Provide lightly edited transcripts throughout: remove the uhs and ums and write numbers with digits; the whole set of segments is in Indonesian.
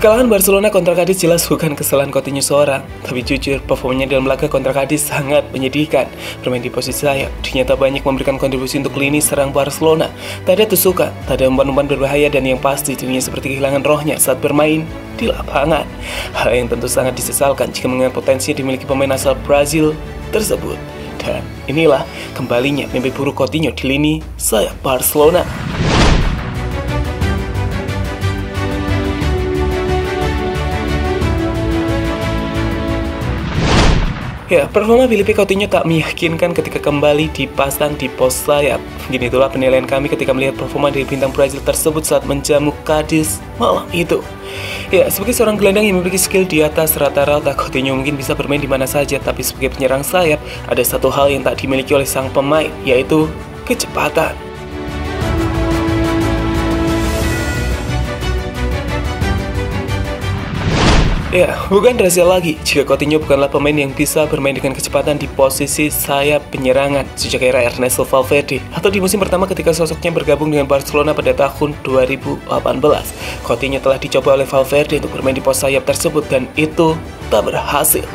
Kekalahan Barcelona kontra Cadiz jelas bukan kesalahan Coutinho seorang, tapi jujur performanya dalam laga kontra Cadiz sangat menyedihkan. Bermain di posisi sayap, ternyata banyak memberikan kontribusi untuk lini serang Barcelona. Tak ada tusukan, tak ada umpan-umpan berbahaya, dan yang pasti dirinya seperti kehilangan rohnya saat bermain di lapangan. Hal yang tentu sangat disesalkan jika mengingat potensi yang dimiliki pemain asal Brazil tersebut. Dan inilah kembalinya mimpi buruk Coutinho di lini sayap Barcelona. Ya, performa Filipe Coutinho tak meyakinkan ketika kembali dipasang di pos sayap. Gini itulah penilaian kami ketika melihat performa dari bintang Brazil tersebut saat menjamu Cadiz malam itu. Ya, sebagai seorang gelandang yang memiliki skill di atas rata-rata, Coutinho mungkin bisa bermain di mana saja, tapi sebagai penyerang sayap, ada satu hal yang tak dimiliki oleh sang pemain, yaitu kecepatan. Ya, bukan rahasia lagi jika Coutinho bukanlah pemain yang bisa bermain dengan kecepatan di posisi sayap penyerangan sejak era Ernesto Valverde atau di musim pertama ketika sosoknya bergabung dengan Barcelona pada tahun 2018. Coutinho telah dicoba oleh Valverde untuk bermain di pos sayap tersebut dan itu tak berhasil.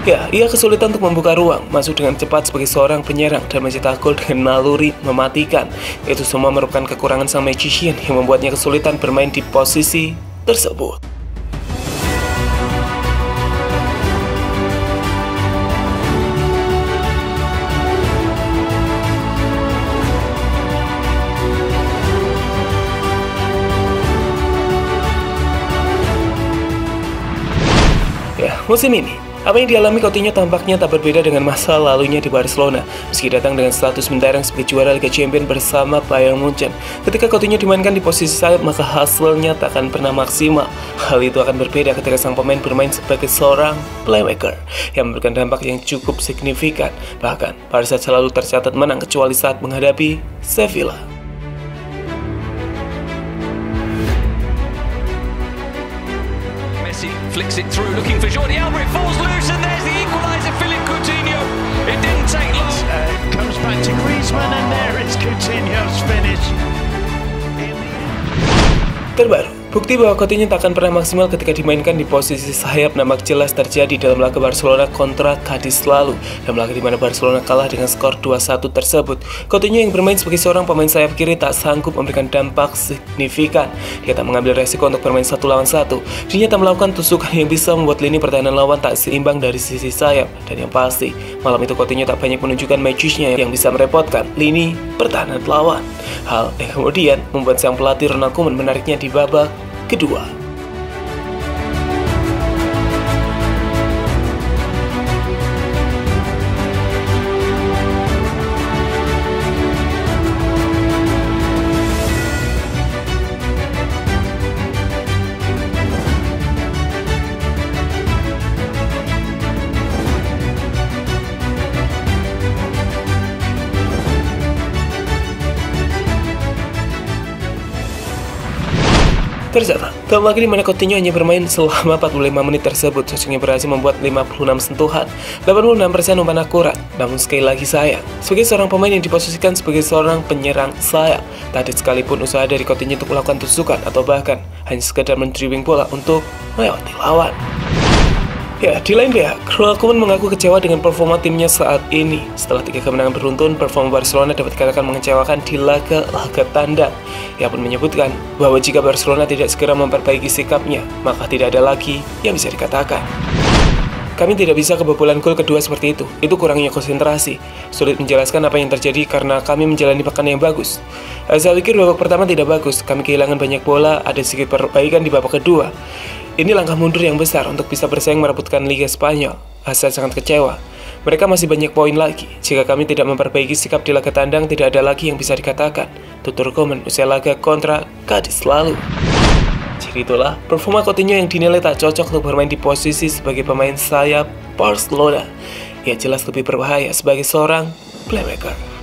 Ya, ia kesulitan untuk membuka ruang, masuk dengan cepat sebagai seorang penyerang, dan mencetak gol dengan naluri mematikan. Itu semua merupakan kekurangan sang magician yang membuatnya kesulitan bermain di posisi tersebut. Musim ini, apa yang dialami Coutinho tampaknya tak berbeda dengan masa lalunya di Barcelona. Meski datang dengan status mentereng sebagai juara Liga Champions bersama Bayern Munchen, ketika Coutinho dimainkan di posisi sayap, maka hasilnya tak akan pernah maksimal. Hal itu akan berbeda ketika sang pemain bermain sebagai seorang playmaker yang memberikan dampak yang cukup signifikan. Bahkan, Barca selalu tercatat menang kecuali saat menghadapi Sevilla. Flicks it through, looking for Jordi Alba, it falls loose, and there's the equaliser, Philippe Coutinho. It didn't take long. Comes back to Griezmann, and there is Coutinho's finish. Terbaru, bukti bahwa Coutinho tak akan pernah maksimal ketika dimainkan di posisi sayap nampak jelas terjadi dalam laga Barcelona kontra Cadiz lalu. Dalam laga di mana Barcelona kalah dengan skor 2-1 tersebut, Coutinho yang bermain sebagai seorang pemain sayap kiri tak sanggup memberikan dampak signifikan. Dia tak mengambil resiko untuk bermain 1 lawan 1. Dia tak melakukan tusukan yang bisa membuat lini pertahanan lawan tak seimbang dari sisi sayap. Dan yang pasti, malam itu Coutinho tak banyak menunjukkan magicnya yang bisa merepotkan lini pertahanan lawan. Hal yang kemudian membuat sang pelatih Ronald Koeman menariknya di babak kedua. Tercatat, dalam laga di mana Coutinho hanya bermain selama 45 menit tersebut, sosoknya berhasil membuat 56 sentuhan, 86% umpan akurat. Namun sekali lagi sayang, sebagai seorang pemain yang diposisikan sebagai seorang penyerang sayap, tak ada sekalipun usaha dari Coutinho untuk melakukan tusukan atau bahkan hanya sekedar mendribbling bola untuk melewati lawan. Ya, di lain pihak, Ronald Koeman mengaku kecewa dengan performa timnya saat ini. Setelah 3 kemenangan beruntun, performa Barcelona dapat dikatakan mengecewakan di laga tandang. Ia pun menyebutkan bahwa jika Barcelona tidak segera memperbaiki sikapnya, maka tidak ada lagi yang bisa dikatakan. Kami tidak bisa kebobolan gol kedua seperti itu kurangnya konsentrasi. Sulit menjelaskan apa yang terjadi karena kami menjalani pekan yang bagus. Saya pikir babak pertama tidak bagus, kami kehilangan banyak bola, ada sedikit perbaikan di babak kedua. Ini langkah mundur yang besar untuk bisa bersaing merebutkan Liga Spanyol. Saya sangat kecewa. Mereka masih banyak poin lagi. Jika kami tidak memperbaiki sikap di laga tandang, tidak ada lagi yang bisa dikatakan, tutur Koeman usai laga kontra Cadiz lalu. Jadi itulah performa Coutinho yang dinilai tak cocok untuk bermain di posisi sebagai pemain sayap Barcelona. Ia jelas lebih berbahaya sebagai seorang playmaker.